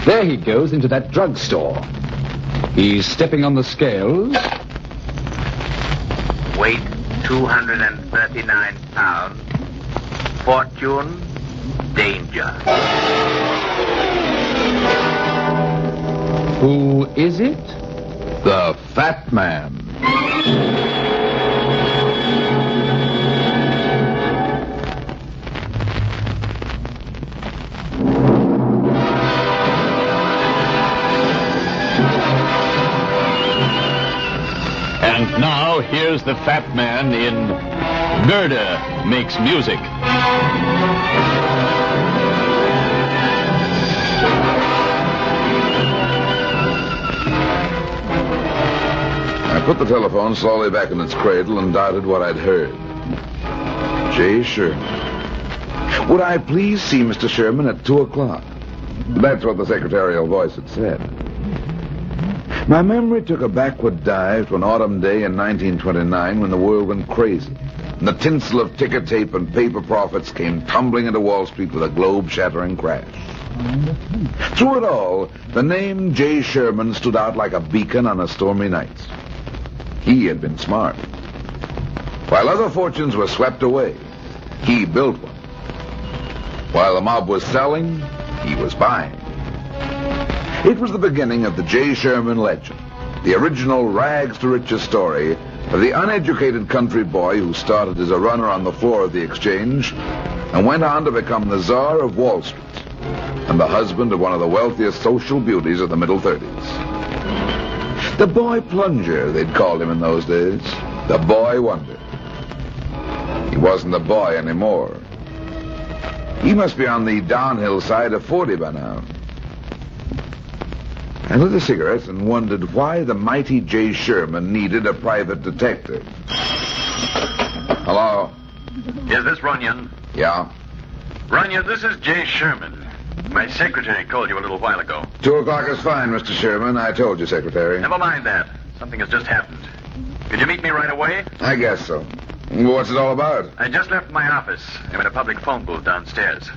There he goes into that drugstore. He's stepping on the scales. Weight 239 pounds. Fortune, danger. Who is it? The Fat Man. And now, here's the Fat Man in Murder Makes Music. I put the telephone slowly back in its cradle and doubted what I'd heard. J. Sherman. Would I please see Mr. Sherman at 2 o'clock? That's what the secretarial voice had said. My memory took a backward dive to an autumn day in 1929 when the world went crazy, and the tinsel of ticker tape and paper profits came tumbling into Wall Street with a globe-shattering crash. Through it all, the name J. Sherman stood out like a beacon on a stormy night. He had been smart. While other fortunes were swept away, he built one. While the mob was selling, he was buying. It was the beginning of the J. Sherman legend, the original rags-to-riches story of the uneducated country boy who started as a runner on the floor of the exchange and went on to become the czar of Wall Street and the husband of one of the wealthiest social beauties of the middle 30s. The boy plunger, they'd called him in those days. The boy wonder. He wasn't a boy anymore. He must be on the downhill side of 40 by now. I lit a cigarette and wondered why the mighty J. Sherman needed a private detective. Hello? Is this Runyon? Yeah? Runyon, this is J. Sherman. My secretary called you a little while ago. 2 o'clock is fine, Mr. Sherman. I told you, Secretary. Never mind that. Something has just happened. Could you meet me right away? I guess so. What's it all about? I just left my office. I'm in a public phone booth downstairs.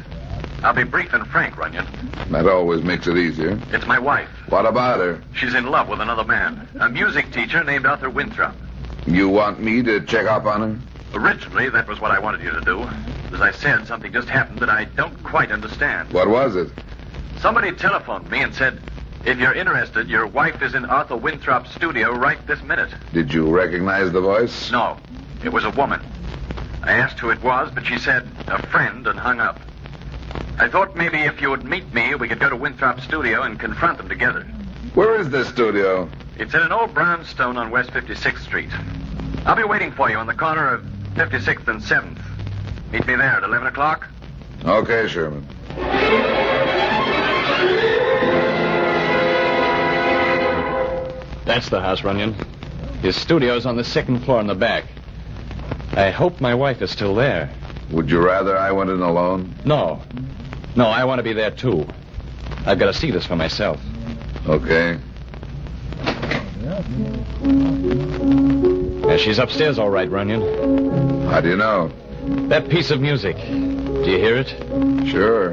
I'll be brief and frank, Runyon. That always makes it easier. It's my wife. What about her? She's in love with another man, a music teacher named Arthur Winthrop. You want me to check up on her? Originally, that was what I wanted you to do. As I said, something just happened that I don't quite understand. What was it? Somebody telephoned me and said, if you're interested, your wife is in Arthur Winthrop's studio right this minute. Did you recognize the voice? No, it was a woman. I asked who it was, but she said, a friend, and hung up. I thought maybe if you would meet me, we could go to Winthrop's studio and confront them together. Where is this studio? It's in an old brownstone on West 56th Street. I'll be waiting for you on the corner of 56th and 7th. Meet me there at 11 o'clock. Okay, Sherman. That's the house, Runyon. His studio's on the second floor in the back. I hope my wife is still there. Would you rather I went in alone? No, I want to be there, too. I've got to see this for myself. Okay. She's upstairs, all right, Runyon. How do you know? That piece of music. Do you hear it? Sure.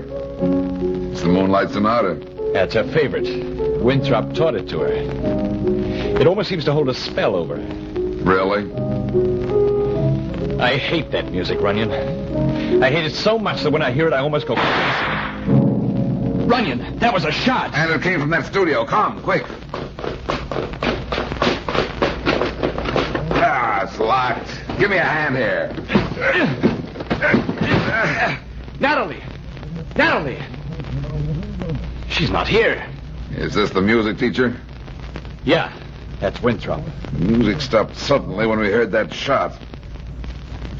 It's the Moonlight Sonata. That's her favorite. Winthrop taught it to her. It almost seems to hold a spell over her. Really? I hate that music, Runyon. I hate it so much that when I hear it, I almost go crazy. Runyon, that was a shot. And it came from that studio. Come, quick. Ah, it's locked. Give me a hand here. Natalie! She's not here. Is this the music teacher? Yeah, that's Winthrop. The music stopped suddenly when we heard that shot.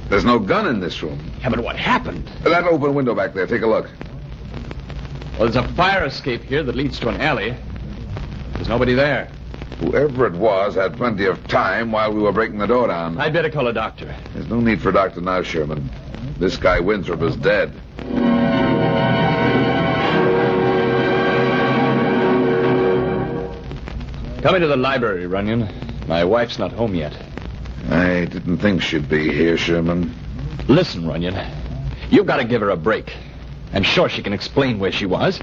There's no gun in this room. Yeah, but what happened? That open window back there. Take a look. Well, there's a fire escape here that leads to an alley. There's nobody there. Whoever it was had plenty of time while we were breaking the door down. I'd better call a doctor. There's no need for a doctor now, Sherman. This guy Winthrop is dead. Come into the library, Runyon. My wife's not home yet. I didn't think she'd be here, Sherman. Listen, Runyon. You've got to give her a break. I'm sure she can explain where she was.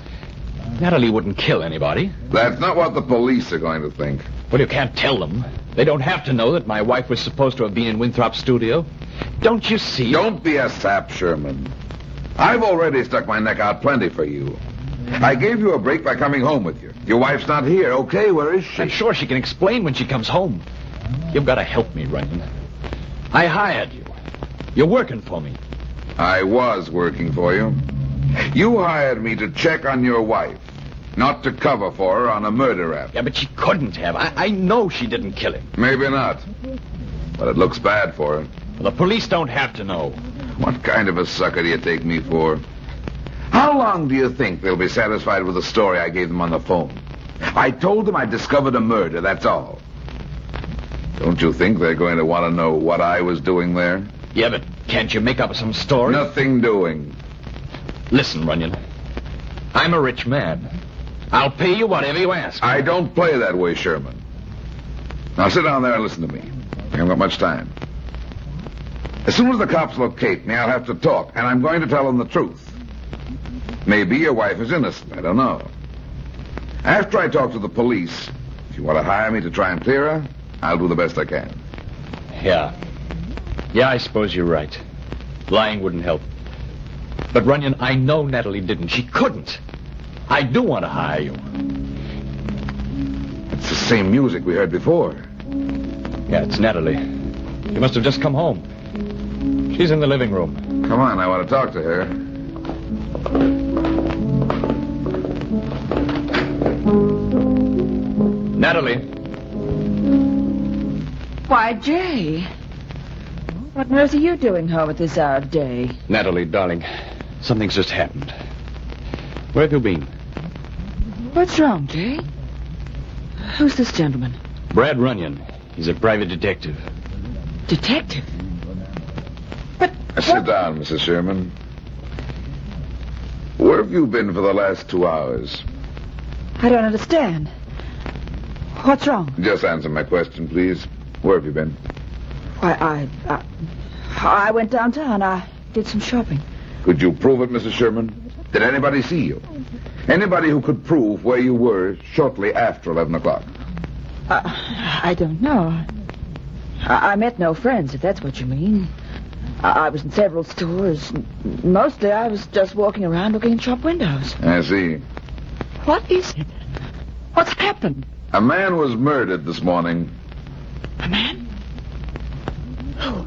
Natalie wouldn't kill anybody. That's not what the police are going to think. Well, you can't tell them. They don't have to know that my wife was supposed to have been in Winthrop's studio. Don't you see? Don't be a sap, Sherman. I've already stuck my neck out plenty for you. I gave you a break by coming home with you. Your wife's not here. Okay, where is she? I'm sure she can explain when she comes home. You've got to help me, Runyon. I hired you. You're working for me. I was working for you. You hired me to check on your wife, not to cover for her on a murder rap. Yeah, but she couldn't have. I know she didn't kill him. Maybe not. But it looks bad for her. Well, the police don't have to know. What kind of a sucker do you take me for? How long do you think they'll be satisfied with the story I gave them on the phone? I told them I discovered a murder, that's all. Don't you think they're going to want to know what I was doing there? Yeah, but can't you make up some story? Nothing doing. Listen, Runyon. I'm a rich man. I'll pay you whatever you ask. I don't play that way, Sherman. Now sit down there and listen to me. I haven't got much time. As soon as the cops locate me, I'll have to talk, and I'm going to tell them the truth. Maybe your wife is innocent. I don't know. After I talk to the police, if you want to hire me to try and clear her, I'll do the best I can. Yeah. Yeah, I suppose you're right. Lying wouldn't help. But, Runyon, I know Natalie didn't. She couldn't. I do want to hire you. It's the same music we heard before. Yeah, it's Natalie. She must have just come home. She's in the living room. Come on, I want to talk to her. Natalie. Why, Jay. What on earth are you doing home at this hour of day? Natalie, darling, something's just happened. Where have you been? What's wrong, Jay? Who's this gentleman? Brad Runyon. He's a private detective. Detective? But Sit down, Mrs. Sherman. Where have you been for the last 2 hours? I don't understand. What's wrong? Just answer my question, please. Where have you been? Why, I went downtown. I did some shopping. Could you prove it, Mrs. Sherman? Did anybody see you? Anybody who could prove where you were shortly after 11 o'clock? I don't know. I met no friends, if that's what you mean. I was in several stores. Mostly I was just walking around looking in shop windows. I see. What is it? What's happened? A man was murdered this morning. A man? Who?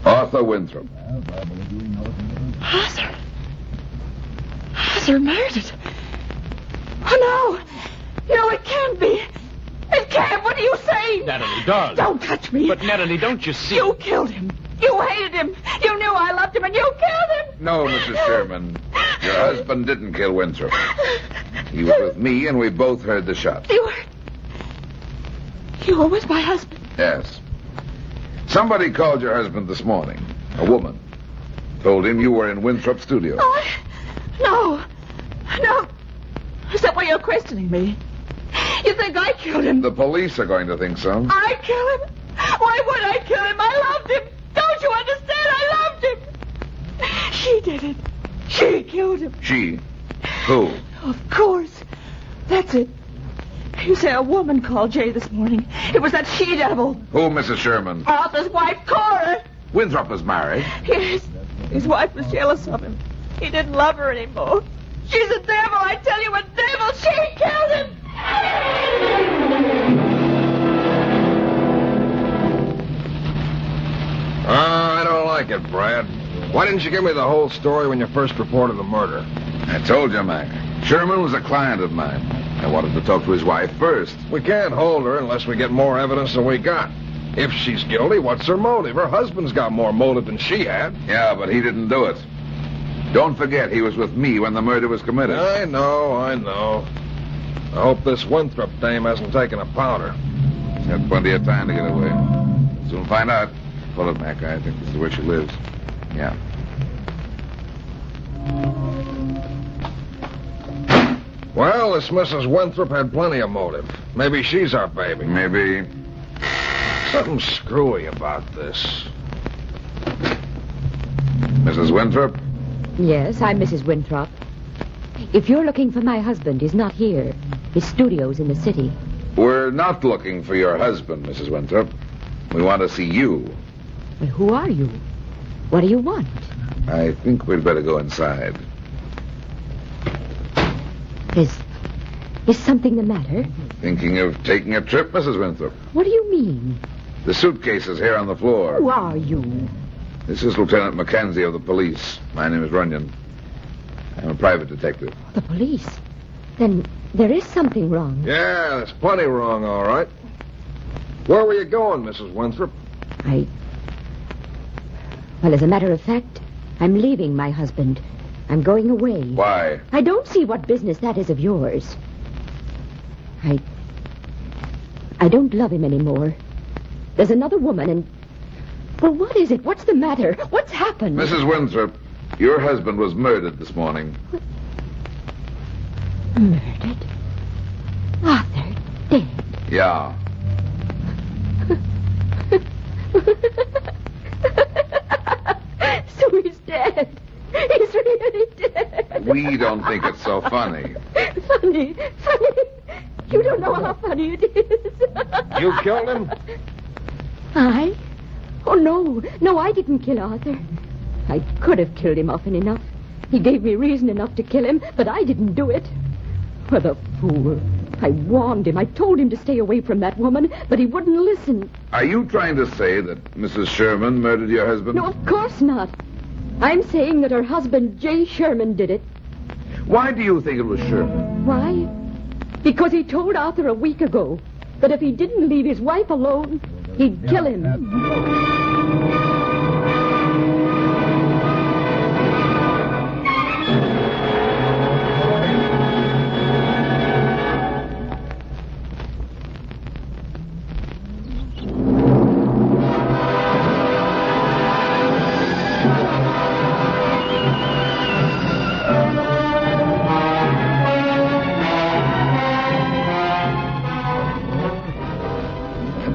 Arthur Winthrop. Arthur? Arthur murdered? Oh, no. No, it can't be. It can't. What are you saying? Natalie, darling. Don't touch me. But, Natalie, don't you see? You killed him. You hated him. You knew I loved him, and you killed him. No, Mrs. Sherman. Your husband didn't kill Winthrop. He was with me, and we both heard the shots. You were with my husband? Yes. Somebody called your husband this morning. A woman. Told him you were in Winthrop's studio. Oh, no. No. Is that why you're questioning me? You think I killed him? The police are going to think so. I killed him? Why would I kill him? I loved him. Don't you understand? I loved him. She did it. She killed him. She? Who? Of course. That's it. You say a woman called Jay this morning. It was that she-devil. Who, Mrs. Sherman? Arthur's wife, Cora. Winthrop was married. Yes. His wife was jealous of him. He didn't love her anymore. She's a devil, I tell you, a devil. She killed him. I don't like it, Brad. Why didn't you give me the whole story when you first reported the murder? I told you, Mac. Sherman was a client of mine. I wanted to talk to his wife first. We can't hold her unless we get more evidence than we got. If she's guilty, what's her motive? Her husband's got more motive than she had. Yeah, but he didn't do it. Don't forget, he was with me when the murder was committed. I know. I hope this Winthrop dame hasn't taken a powder. She's had plenty of time to get away. Soon find out. Pull it, Mac. I think this is where she lives. Yeah. Well, this Mrs. Winthrop had plenty of motive. Maybe she's our baby. Maybe. Something screwy about this. Mrs. Winthrop? Yes, I'm Mrs. Winthrop. If you're looking for my husband, he's not here. His studio's in the city. We're not looking for your husband, Mrs. Winthrop. We want to see you. But who are you? What do you want? I think we'd better go inside. Is something the matter? Thinking of taking a trip, Mrs. Winthrop? What do you mean? The suitcase is here on the floor. Who are you? This is Lieutenant Mackenzie of the police. My name is Runyon. I'm a private detective. The police? Then there is something wrong. Yeah, there's plenty wrong, all right. Where were you going, Mrs. Winthrop? Well, as a matter of fact, I'm leaving my husband. I'm going away. Why? I don't see what business that is of yours. I don't love him anymore. There's another woman and... Well, what is it? What's the matter? What's happened? Mrs. Winthrop, your husband was murdered this morning. Murdered? Arthur, dead. Yeah. So he's dead. He's really dead. We don't think it's so funny. Funny. You don't know how funny it is. You killed him? I? Oh, no. No, I didn't kill Arthur. I could have killed him often enough. He gave me reason enough to kill him, but I didn't do it. What a fool. I warned him. I told him to stay away from that woman, but he wouldn't listen. Are you trying to say that Mrs. Sherman murdered your husband? No, of course not. I'm saying that her husband, Jay Sherman, did it. Why do you think it was Sherman? Why? Because he told Arthur a week ago that if he didn't leave his wife alone, he'd kill him.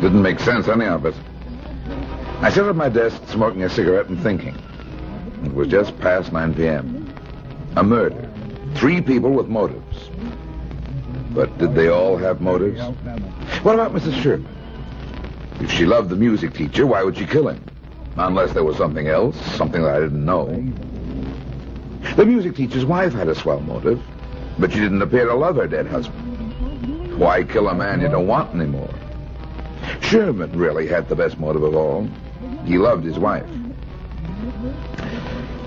Didn't make sense, any of it. I sat at my desk smoking a cigarette and thinking. It was just past 9 p.m. A murder. 3 people with motives. But did they all have motives? What about Mrs. Sherman? If she loved the music teacher, why would she kill him? Unless there was something else, something that I didn't know. The music teacher's wife had a swell motive, but she didn't appear to love her dead husband. Why kill a man you don't want anymore? Sherman really had the best motive of all. He loved his wife.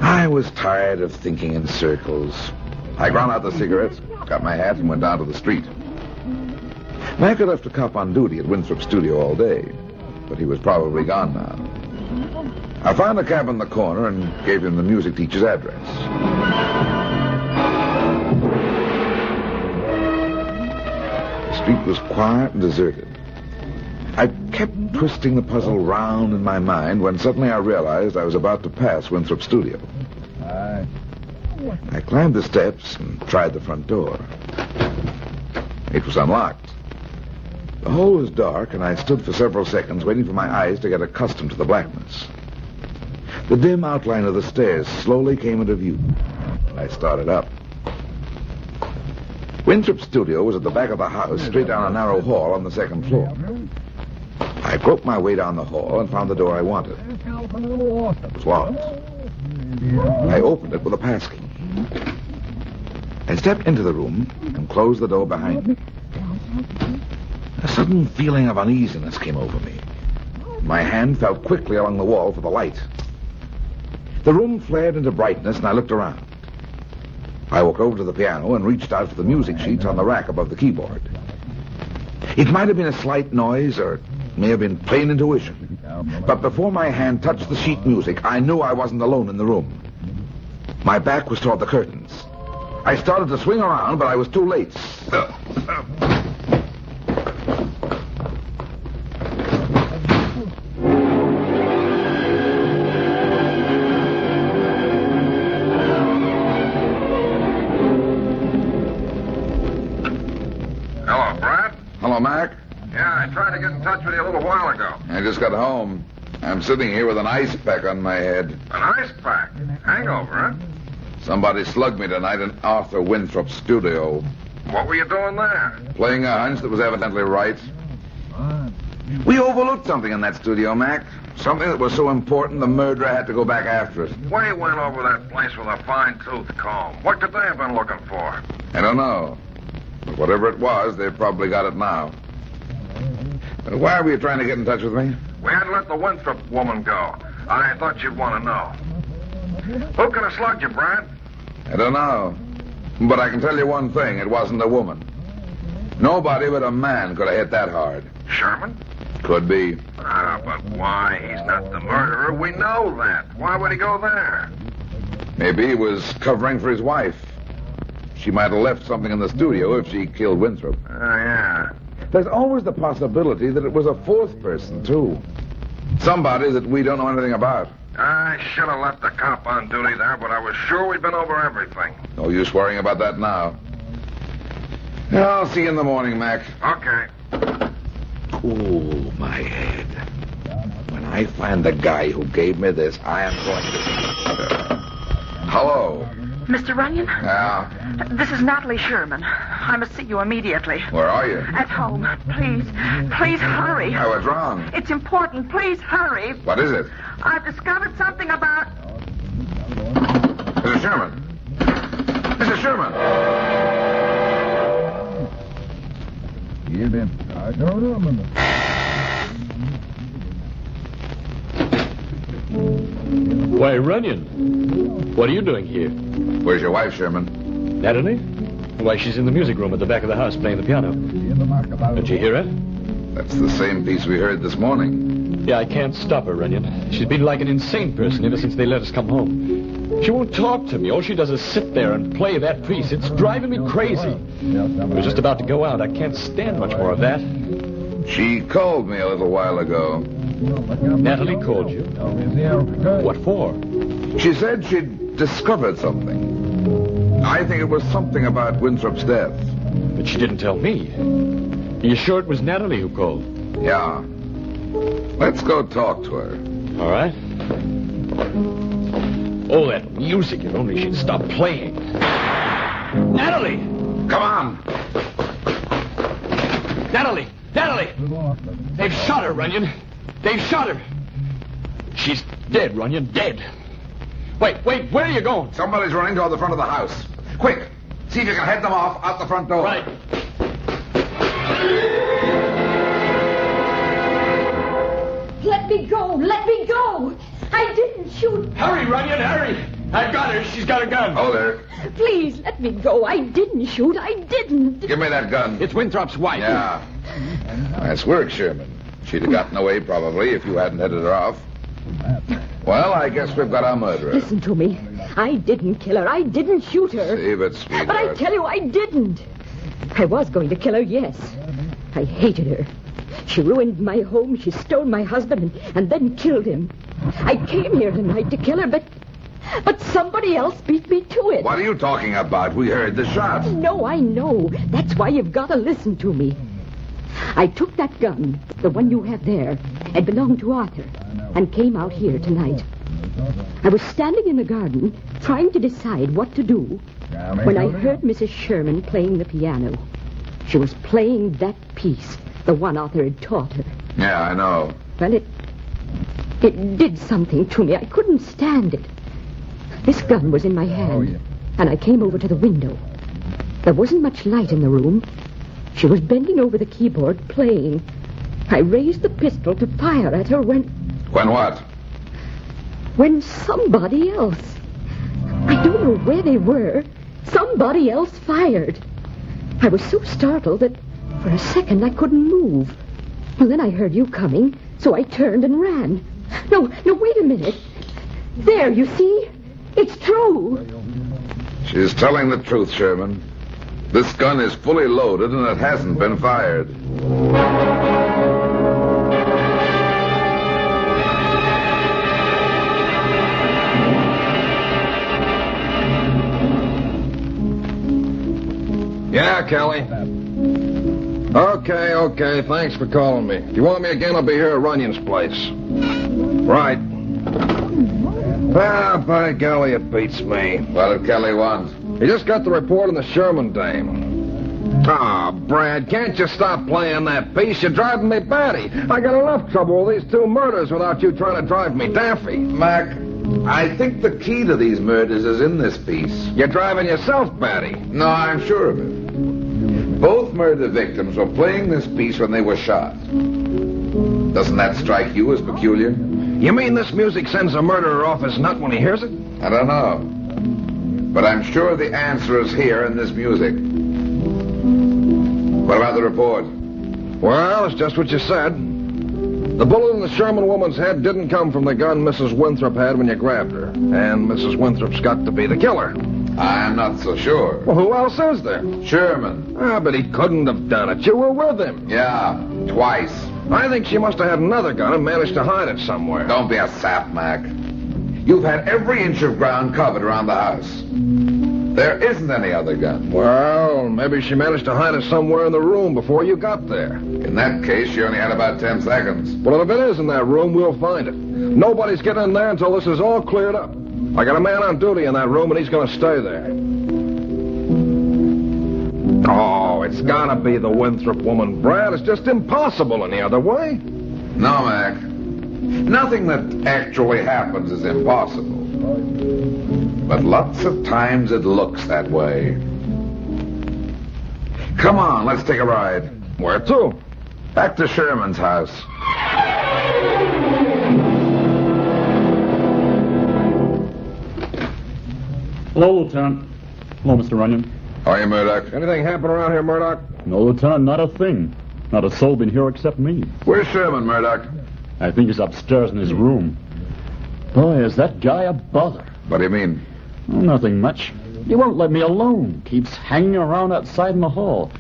I was tired of thinking in circles. I ground out the cigarettes, got my hat, and went down to the street. Mac had left a cop on duty at Winthrop's studio all day, but he was probably gone now. I found a cab on the corner and gave him the music teacher's address. The street was quiet and deserted. I kept twisting the puzzle round in my mind when suddenly I realized I was about to pass Winthrop's studio. I climbed the steps and tried the front door. It was unlocked. The hall was dark, and I stood for several seconds waiting for my eyes to get accustomed to the blackness. The dim outline of the stairs slowly came into view. I started up. Winthrop's studio was at the back of the house, straight down a narrow hall on the second floor. I groped my way down the hall and found the door I wanted. It was locked. I opened it with a passkey. I stepped into the room and closed the door behind me. A sudden feeling of uneasiness came over me. My hand felt quickly along the wall for the light. The room flared into brightness, and I looked around. I walked over to the piano and reached out for the music sheets on the rack above the keyboard. It might have been a slight noise, or it may have been plain intuition. But before my hand touched the sheet music, I knew I wasn't alone in the room. My back was toward the curtains. I started to swing around, but I was too late. Hello, Brad. Hello, Mac. Yeah, I tried to get in touch with you a little while ago. I just got home. I'm sitting here with an ice pack on my head. An ice pack? Hangover, huh? Somebody slugged me tonight in Arthur Winthrop's studio. What were you doing there? Playing a hunch that was evidently right. We overlooked something in that studio, Mac. Something that was so important the murderer had to go back after it. We went over that place with a fine-tooth comb. What could they have been looking for? I don't know. But whatever it was, they've probably got it now. Why were you trying to get in touch with me? We had to let the Winthrop woman go. I thought you'd want to know. Who could have slugged you, Brad? I don't know. But I can tell you one thing. It wasn't a woman. Nobody but a man could have hit that hard. Sherman? Could be. But why? He's not the murderer. We know that. Why would he go there? Maybe he was covering for his wife. She might have left something in the studio if she killed Winthrop. Oh, yeah. There's always the possibility that it was a fourth person, too. Somebody that we don't know anything about. I should have left the cop on duty there, but I was sure we'd been over everything. No use worrying about that now. I'll see you in the morning, Mac. Okay. Ooh, my head. When I find the guy who gave me this, I am going to... Hello. Mr. Runyon? Yeah? This is Natalie Sherman. I must see you immediately. Where are you? At home. Please hurry. Oh, what's wrong? It's important. Please hurry. What is it? I've discovered something about... Mrs. Sherman. Mrs. Sherman. Why, Runyon, what are you doing here? Where's your wife, Sherman? Natalie? Why, she's in the music room at the back of the house playing the piano. Did you hear it? That's the same piece we heard this morning. Yeah, I can't stop her, Runyon. She's been like an insane person ever since they let us come home. She won't talk to me. All she does is sit there and play that piece. It's driving me crazy. I was just about to go out. I can't stand much more of that. She called me a little while ago. Natalie called you? What for? She said she'd discovered something. I think it was something about Winthrop's death. But she didn't tell me. Are you sure it was Natalie who called? Yeah. Let's go talk to her. All right. Oh, that music. If only she'd stop playing. Natalie! Come on! Natalie! Natalie! They've shot her, Runyon. They've shot her. She's dead, Runyon, dead. Wait, where are you going? Somebody's running toward the front of the house. Quick, see if you can head them off out the front door. Right. Let me go! Let me go! I didn't shoot. Hurry, Runyon, hurry! I've got her. She's got a gun. Hold her. Please, let me go. I didn't shoot. I didn't. Give me that gun. It's Winthrop's wife. Yeah. Nice work, Sherman. She'd have gotten away, probably, if you hadn't headed her off. Well, I guess we've got our murderer. Listen to me. I didn't kill her. I didn't shoot her. Save it, sweetheart. But I tell you, I didn't. I was going to kill her, yes. I hated her. She ruined my home. She stole my husband and then killed him. I came here tonight to kill her, but somebody else beat me to it. What are you talking about? We heard the shot. No, I know. That's why you've got to listen to me. I took that gun, the one you have there. It belonged to Arthur, and came out here tonight. I was standing in the garden, trying to decide what to do, when I heard Mrs. Sherman playing the piano. She was playing that piece, the one Arthur had taught her. Yeah, I know. Well, it did something to me. I couldn't stand it. This gun was in my hand, and I came over to the window. There wasn't much light in the room. She was bending over the keyboard, playing. I raised the pistol to fire at her when... When what? When somebody else. I don't know where they were. Somebody else fired. I was so startled that for a second I couldn't move. Well, then I heard you coming, so I turned and ran. No, wait a minute. There, you see? It's true. She's telling the truth, Sherman. This gun is fully loaded and it hasn't been fired. Yeah, Kelly. Okay. Thanks for calling me. If you want me again, I'll be here at Runyon's place. Right. Ah, by golly, it beats me. What did Kelly want? He just got the report on the Sherman dame. Ah, Brad, can't you stop playing that piece? You're driving me batty. I got enough trouble with these 2 murders without you trying to drive me daffy. Mac, I think the key to these murders is in this piece. You're driving yourself batty. No, I'm sure of it. Both murder victims were playing this piece when they were shot. Doesn't that strike you as peculiar? You mean this music sends a murderer off his nut when he hears it? I don't know. But I'm sure the answer is here in this music. What about the report? Well, it's just what you said. The bullet in the Sherman woman's head didn't come from the gun Mrs. Winthrop had when you grabbed her. And Mrs. Winthrop's got to be the killer. I'm not so sure. Well, who else is there? Sherman. Ah, but he couldn't have done it. You were with him. Yeah, twice. I think she must have had another gun and managed to hide it somewhere. Don't be a sap, Mac. You've had every inch of ground covered around the house. There isn't any other gun. Well, maybe she managed to hide it somewhere in the room before you got there. In that case, she only had about 10 seconds. Well, if it is in that room, we'll find it. Nobody's getting in there until this is all cleared up. I got a man on duty in that room, and he's going to stay there. Oh, it's gotta be the Winthrop woman, Brad. It's just impossible any other way. No, Mac. Nothing that actually happens is impossible. But lots of times it looks that way. Come on, let's take a ride. Where to? Back to Sherman's house. Hello, Lieutenant. Hello, Mr. Runyon. How are you, Murdoch? Anything happen around here, Murdoch? No, Lieutenant, not a thing. Not a soul been here except me. Where's Sherman, Murdoch? I think he's upstairs in his room. Boy, is that guy a bother. What do you mean? Oh, nothing much. He won't let me alone. Keeps hanging around outside in the hall.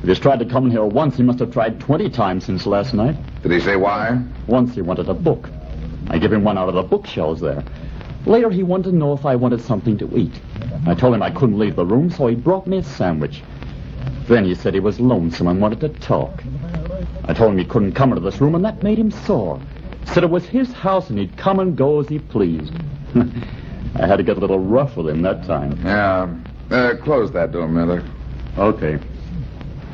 If he's tried to come in here once, he must have tried 20 times since last night. Did he say why? Once he wanted a book. I gave him one out of the bookshelves there. Later, he wanted to know if I wanted something to eat. I told him I couldn't leave the room, so he brought me a sandwich. Then he said he was lonesome and wanted to talk. I told him he couldn't come into this room, and that made him sore. Said it was his house, and he'd come and go as he pleased. I had to get a little rough with him that time. Yeah. Close that door, Murdoch. Okay.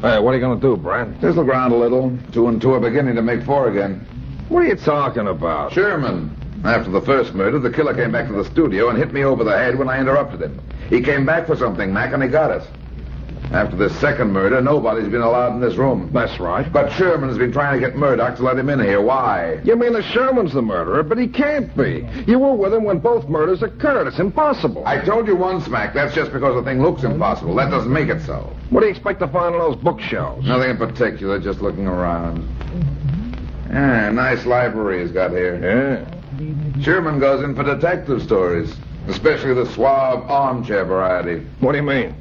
Hey, what are you going to do, Brad? Fizzle ground a little. 2 and 2 are beginning to make 4 again. What are you talking about? Sherman. After the first murder, the killer came back to the studio and hit me over the head when I interrupted him. He came back for something, Mac, and he got it. After this second murder, nobody's been allowed in this room. That's right. But Sherman's been trying to get Murdoch to let him in here. Why? You mean the Sherman's the murderer, but he can't be. You were with him when both murders occurred. It's impossible. I told you once, Mac, that's just because the thing looks impossible. That doesn't make it so. What do you expect to find on those bookshelves? Nothing in particular, just looking around. Yeah, nice library he's got here. Yeah. Sherman goes in for detective stories, especially the suave armchair variety. What do you mean?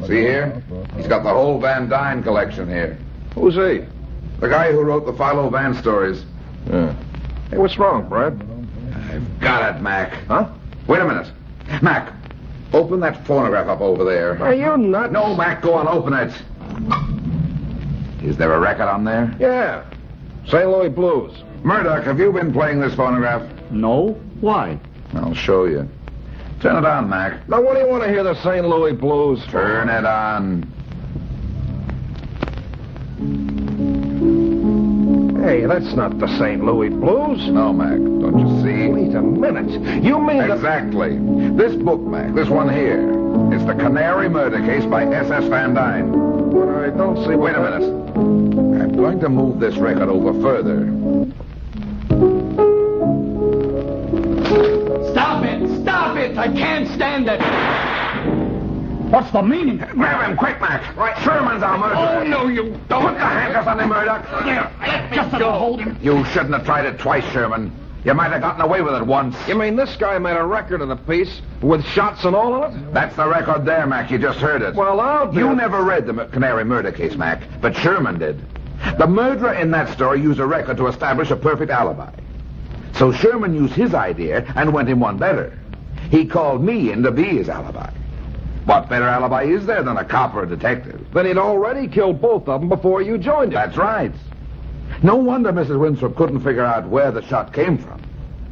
See here? He's got the whole Van Dyne collection here. Who's he? The guy who wrote the Philo Van stories. Yeah. Hey, what's wrong, Brad? I've got it, Mac. Huh? Wait a minute. Mac, open that phonograph up over there. Are you nuts? No, Mac, go on, open it. Is there a record on there? Yeah. St. Louis Blues. Murdoch, have you been playing this phonograph? No? Why? I'll show you. Turn it on, Mac. Now, what do you want to hear the St. Louis Blues for? Turn it on. Hey, that's not the St. Louis Blues. No, Mac. Don't you see? Wait a minute. You mean Exactly. This book, Mac, this one here, it's the Canary Murder Case by S.S. Van Dyne. But I don't see... Wait a minute. I'm going to move this record over further. Stop it! Stop it! I can't stand it! What's the meaning? Grab him, quick, Mac. Right. Sherman's our murderer. Oh, no, you don't. Put the handcuffs on him, Murdoch. Let me go. Hold him. You shouldn't have tried it twice, Sherman. You might have gotten away with it once. You mean this guy made a record of the piece with shots and all in it? That's the record there, Mac. You just heard it. Well, I'll do You it. never read the Canary Murder Case, Mac, but Sherman did. The murderer in that story used a record to establish a perfect alibi. So Sherman used his idea and went him one better. He called me in to be his alibi. What better alibi is there than a cop or a detective? Then he'd already killed both of them before you joined him. That's right. No wonder Mrs. Winthrop couldn't figure out where the shot came from.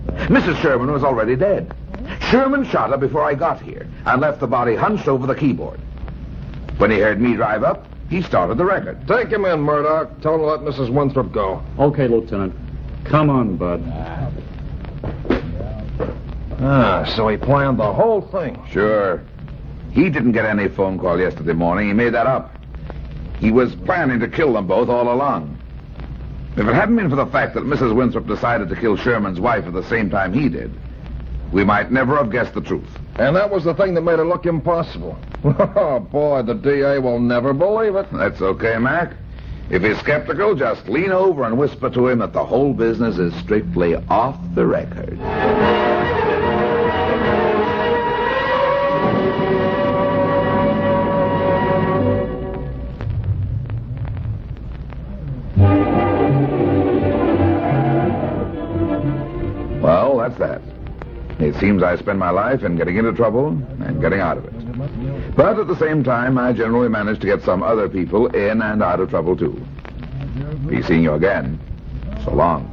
Mrs. Sherman was already dead. Sherman shot her before I got here and left the body hunched over the keyboard. When he heard me drive up, he started the record. Take him in, Murdoch. Tell him to let Mrs. Winthrop go. Okay, Lieutenant. Come on, Bud. So he planned the whole thing. Sure. He didn't get any phone call yesterday morning. He made that up. He was planning to kill them both all along. If it hadn't been for the fact that Mrs. Winthrop decided to kill Sherman's wife at the same time he did, we might never have guessed the truth. And that was the thing that made it look impossible. Oh, boy, the DA will never believe it. That's okay, Mac. If he's skeptical, just lean over and whisper to him that the whole business is strictly off the record. Well, that's that. It seems I spend my life in getting into trouble and getting out of it. But at the same time, I generally manage to get some other people in and out of trouble, too. Be seeing you again. So long.